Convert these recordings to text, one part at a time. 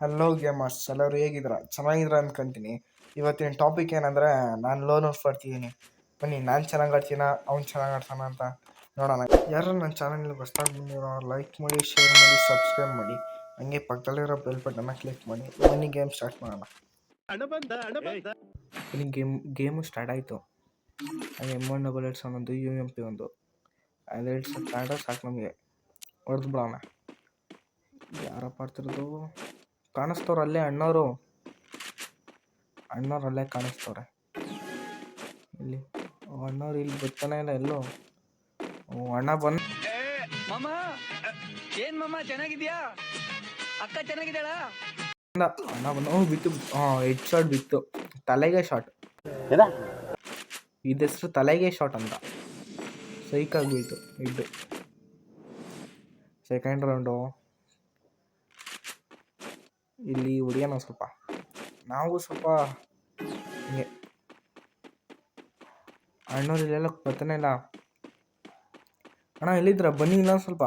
Hello gamers, ಎಲ್ಲರೂ ಹೇಗಿದ್ರ? ಚೆನ್ನಾಗಿದ್ರ ಅಂದ್ಕೊಂತೀನಿ. ಇವತ್ತಿನ topic ಏನಂದರೆ, ನಾನು ಲೋನ್ ಪಡ್ತಿದ್ದೀನಿ. ಬನ್ನಿ, ನಾನು ಚೆನ್ನಾಗಿ ಆಡ್ತೀನ, ಅವ್ನು ಚೆನ್ನಾಗಿ ಆಡ್ತಾನ ಅಂತ ನೋಡೋಣ. ಯಾರು ನನ್ನ ಚಾನಲ್ಗೆ ಹೊಸ್ದಾಗಿ ಬಂದಿರೋ ಲೈಕ್ ಮಾಡಿ, ಶೇರ್ ಮಾಡಿ, ಸಬ್ಸ್ಕ್ರೈಬ್ ಮಾಡಿ, ಹಂಗೆ ಪಕ್ಕದಲ್ಲಿರೋ ಬೆಲ್ ಬಟನ್ನ ಕ್ಲಿಕ್ ಮಾಡಿ. ಬನ್ನಿ ಗೇಮ್ ಸ್ಟಾರ್ಟ್ ಮಾಡೋಣ. ಬನ್ನಿ ಗೇಮು ಸ್ಟಾರ್ಟ್ ಆಯಿತು. M188 ಒಂದು UMP ಒಂದು ಅದೆರಡು ಸ್ಟಾರ್ಟ್ ಸಾಕು ನಮಗೆ. ಹೊಡೆದು ಬಿಡೋಣ. ಯಾರಪ್ಪ ಆಡ್ತಿರೋದು? ಕಾಣಿಸ್ತವ್ರು ಅಲ್ಲೇ ಅಣ್ಣವರು ಅಲ್ಲೇ ಕಾಣಿಸ್ತವ್ರೆ. ಇಲ್ಲಿ ಅಣ್ಣವ್ರು ಇಲ್ಲಿ ಬರ್ತಾನೆ ಇಲ್ಲ ಎಲ್ಲೋ. ಅಣ್ಣ ಬಂದ. ಏನ್ ಮಾಮ ಚೆನ್ನಾಗಿದ್ಯಾ? ಅಕ್ಕ ಚೆನ್ನಾಗಿದ್ದಾಳ? ಅಣ್ಣ ಬಂದ. ಬಿತ್ತು. ಹೆಡ್ ಶಾಟ್ ಬಿತ್ತು, ತಲೆಗೆ ಶಾಟ್. ಇದ ಹೆಸರು ತಲೆಗೆ ಶಾಟ್ ಅಂತ. ಸೈಕಾಗಿ ಬೀಳ್ತು ಹೆಡ್. ಸೆಕೆಂಡ್ ರೌಂಡು ಇಲ್ಲಿ ಹೊಡಿಯೋಣ ಸ್ವಲ್ಪ. ನಾವು ಸ್ವಲ್ಪ ಹಿಂಗೆ ಅಣ್ಣವ್ರು ಇಲ್ಲೆಲ್ಲ ಬರ್ತಾನೆ ಇಲ್ಲ. ಅಣ್ಣ ಎಲ್ಲಿದ್ರ? ಬನ್ನಿ ಇಲ್ಲ ಸ್ವಲ್ಪ.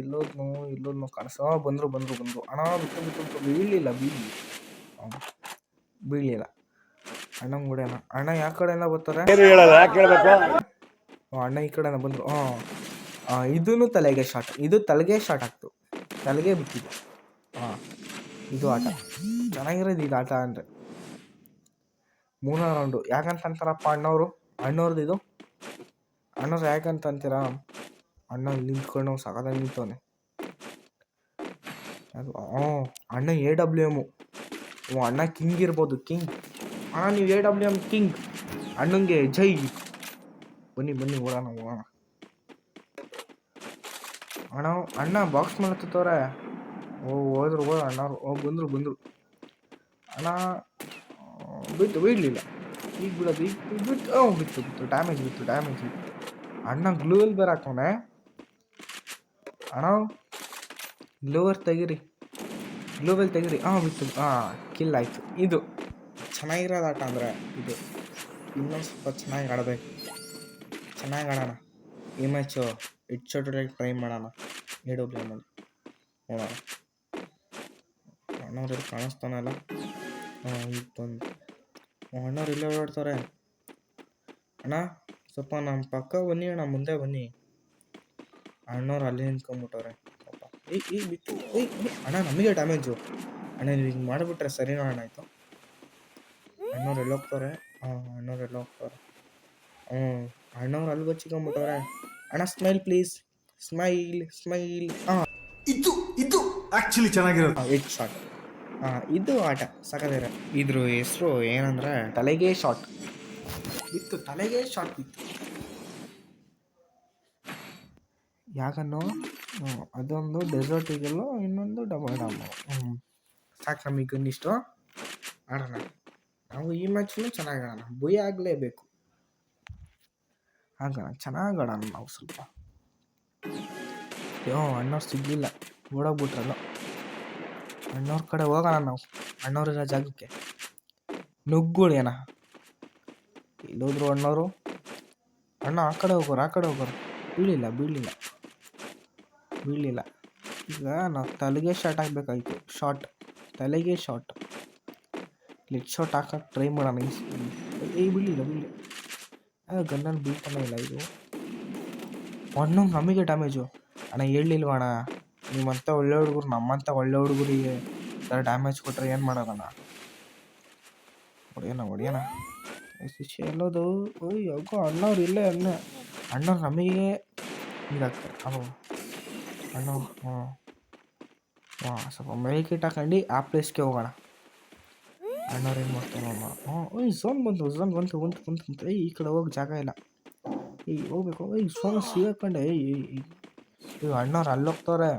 ಎಲ್ಲೋದ್ನು ಕಾಣಿಸ. ಬಂದ್ರು ಅಣ್ಣ. ಬಿಟ್ಟು ಬೀಳಲಿಲ್ಲ. ಅಣ್ಣಂಗೆ ಹೊಡೆಯೋಣ. ಅಣ್ಣ ಯಾವ ಕಡೆಯಿಂದ ಬರ್ತಾರೆ? ಅಣ್ಣ ಈ ಕಡೆನ ಬಂದರು. ಇದೂ ತಲೆಗೆ ಶಾಟ್. ಇದು ತಲೆಗೆ ಶಾಟ್ ಆಗ್ತು, ತಲೆಗೆ ಬಿಟ್ಟಿದ್ದು. ಇದು ಆಟ ಚೆನ್ನಾಗಿರೋದು. ಇದು ಆಟ ಅಂದರೆ 3ನೇ ರೌಂಡು. ಯಾಕಂತ ಅಂತಾರಪ್ಪ ಅಣ್ಣವ್ರದ್ದು ಇದು. ಅಣ್ಣವ್ರು ಯಾಕಂತ ಅಂತೀರಾ? ಅಣ್ಣ ಇಲ್ಲಿ ನಿಂತ್ಕೊಂಡು ಸಖತ್ತಾಗಿ ನಿಂತವನೆ. ಅದು ಅಣ್ಣ AWM. ಅಣ್ಣ ಕಿಂಗ್ ಇರ್ಬೋದು, ಕಿಂಗ್. ಅಣ್ಣ ನೀವು AWM ಕಿಂಗ್. ಅಣ್ಣಂಗೆ ಜೈ. ಬನ್ನಿ ಹೋಗೋಣ. ಅಣ್ಣ ಬಾಕ್ಸ್ ಮಾಡತ್ತವ್ರೆ. ಹೋದ್ರು ಅಣ್ಣವ್ರು. ಬಂದರು ಅಣ್ಣ. ಬೀಳಲಿಲ್ಲ. ಈಗ ಬಿಡೋದು. ಬಿತ್ತು. ಡ್ಯಾಮೇಜ್ ಬಿತ್ತು. ಅಣ್ಣ ಗ್ಲೂವಲ್ ಬೇರೆ ಹಾಕೋನೆ. ಅಣ್ಣ ಗ್ಲೂವಲ್ ತೆಗೀರಿ. ಬಿತ್ತು. ಕಿಲ್ ಆಯಿತು. ಇದು ಚೆನ್ನಾಗಿರೋದು ಆಟ ಅಂದರೆ ಇದು. ಇನ್ನೊಂದು ಸ್ವಲ್ಪ ಚೆನ್ನಾಗಿ ಆಡಬೇಕು. ಚೆನ್ನಾಗಿ ಆಡೋಣ. ಈ ಮ್ಯಾಚು ಹೆಡ್ ಶಾಟ್ ಹೊಡೆಯೋಕ್ಕೆ ಟ್ರೈ ಮಾಡೋಣ. AWM ಅಲ್ಲಿ ನೋಡೋಣ. ಅಣ್ಣವ್ರು ಕಾಣಿಸ್ತಾನಲ್ಲ. ಈಗ ಬಂದು ಅಣ್ಣವ್ರು ಇಲ್ಲೇ ಓಡಾಡ್ತಾರೆ. ಅಣ್ಣ ಸ್ವಲ್ಪ ನಮ್ಮ ಪಕ್ಕ ಬನ್ನಿ ಅಣ್ಣ, ಮುಂದೆ ಬನ್ನಿ. ಅಣ್ಣವ್ರು ಅಲ್ಲೇ ನಿಂತ್ಕೊಂಡ್ಬಿಟ್ಟವ್ರೆ ಪಾಪ. ಈಗ ಬಿತ್ತು. ಅಣ್ಣ ನಮಗೆ ಡ್ಯಾಮೇಜು. ಅಣ್ಣ ನೀವು ಹಿಂಗೆ ಮಾಡಿಬಿಟ್ರೆ ಸರಿ ನೋಡೋಣ. ಆಯಿತು. ಅಣ್ಣವ್ರು ಎಲ್ಲೋಗ್ತಾರೆ? ಅಣ್ಣವ್ರು ಅಲ್ಲಿ ಬಚ್ಚಿಕೊಂಡ್ಬಿಟ್ಟವ್ರೆ. ಅಣ್ಣ ಸ್ಮೈಲ್ ಪ್ಲೀಸ್. ಸ್ಮೈಲ್. ಇದು ಆಕ್ಚುಲಿ ಚೆನ್ನಾಗಿರೋದು. Head shot. ಇದು ಆಟ ಸಕದಿರ. ಇದ್ರ ಹೆಸರು ಏನಂದ್ರೆ ತಲೆಗೆ ಶಾಟ್ ಬಿತ್ತು. ಯಾಕನ್ನೋ ಅದೊಂದು ಡೆಸರ್ಟ್ ಈಗಲ್ಲೋ, ಇನ್ನೊಂದು ಡಬಲ್ ಡಾಮು. ಸಾಕು ನಮಗೆ ಗನ್ನಿಷ್ಟು. ಆಡೋಣ ನಾವು. ಈ ಮ್ಯಾಚ್ನು ಚೆನ್ನಾಗಿ ಆಡೋಣ. ಭಯ ಆಗಲೇಬೇಕು. ಚೆನ್ನಾಗಿ ಆಡೋಣ ನಾವು ಸ್ವಲ್ಪ. ಅಣ್ಣವ್ರು ಸಿಗಲಿಲ್ಲ, ಓಡೋಗ್ಬಿಟ್ರಲ್ಲ. ಅಣ್ಣವ್ರ ಕಡೆ ಹೋಗೋಣ ನಾವು. ಅಣ್ಣವ್ರಿರೋ ಜಾಗಕ್ಕೆ ನುಗ್ಗುಳಿಯೋಣ. ಇಲ್ಲೋದ್ರು ಅಣ್ಣವರು. ಅಣ್ಣ ಆ ಕಡೆ ಹೋಗೋರು. ಬೀಳಲಿಲ್ಲ. ಈಗ ನಾವು ತಲೆಗೆ ಶಾಟ್ ಹಾಕಬೇಕಾಯ್ತು. ತಲೆಗೆ ಶಾಟ್. ಲೆಗ್ ಶಾಟ್ ಹಾಕಕ್ಕೆ ಟ್ರೈ ಮಾಡೋಣ. ಬೀಳಲಿಲ್ಲ. ಗನ್ನಲ್ಲಿ ಬೀಳ್ತಾನೆ ಇಲ್ಲ ಇದು. ಅಣ್ಣಂಗೆ ನಮಗೆ ಡ್ಯಾಮೇಜು. ಅಣ್ಣ ಹೇಳಿಲ್ವಣ್ಣ, ನಿಮ್ಮಂಥ ಒಳ್ಳೆ ಹುಡುಗರು, ನಮ್ಮಂಥ ಒಳ್ಳೆ ಹುಡುಗರಿಗೆ ಥರ ಡ್ಯಾಮೇಜ್ ಕೊಟ್ಟರೆ ಏನು ಮಾಡೋದಣ್ಣ? ಹೊಡಿಯೋಣ. ಎಲ್ಲೋದು? ಯಾಕೋ ಅಣ್ಣವ್ರು ಇಲ್ಲೇ. ಅಣ್ಣವ್ರು ನಮಗೆ ಇದಾಗ್ತಾರೆ. ಅಣ್ಣವ್ರು ಸ್ವಲ್ಪ ಮೇಲ್ಕಿಟ್ ಹಾಕೊಂಡು ಆ ಪ್ಲೇಸ್ಗೆ ಹೋಗೋಣ. ಅಣ್ಣವ್ರು ಏನು ಮಾಡ್ತಾನೋ. ಝೋನ್ ಬಂತು. ಈ ಕಡೆ ಹೋಗಿ ಜಾಗ ಇಲ್ಲ. ಹೋಗ್ಬೇಕು. ಝೋನ್ ಸಿಗಾಕೊಂಡೆ. ಅಣ್ಣವ್ರು ಅಲ್ಲೋಗ್ತವ್ರೆ.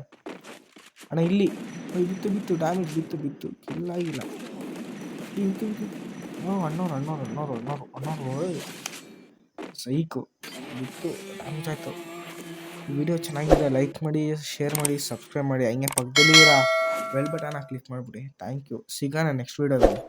ಅಣ್ಣ ಇಲ್ಲಿ ಬಿತ್ತು. ಡ್ಯಾಮೇಜ್ ಬಿತ್ತು. ಕಿಲ್ಲಾಗಿಲ್ಲ. ಬಿತ್ತು. ಅಣ್ಣವ್ರು ಸೈಕು ಬಿತ್ತು. ಡ್ಯಾಮೇಜ್ ಆಯಿತು. ಈ ವಿಡಿಯೋ ಚೆನ್ನಾಗಿದೆ. ಲೈಕ್ ಮಾಡಿ, ಶೇರ್ ಮಾಡಿ, ಸಬ್ಸ್ಕ್ರೈಬ್ ಮಾಡಿ, ಹಂಗೆ ಪಕ್ಕದಲ್ಲಿ ಇರೋ ಬೆಲ್ ಬಟನ್ನ ಕ್ಲಿಕ್ ಮಾಡಿಬಿಡಿ. Thank you. ಸಿಗೋಣ ನೆಕ್ಸ್ಟ್ ವಿಡಿಯೋದಲ್ಲಿ.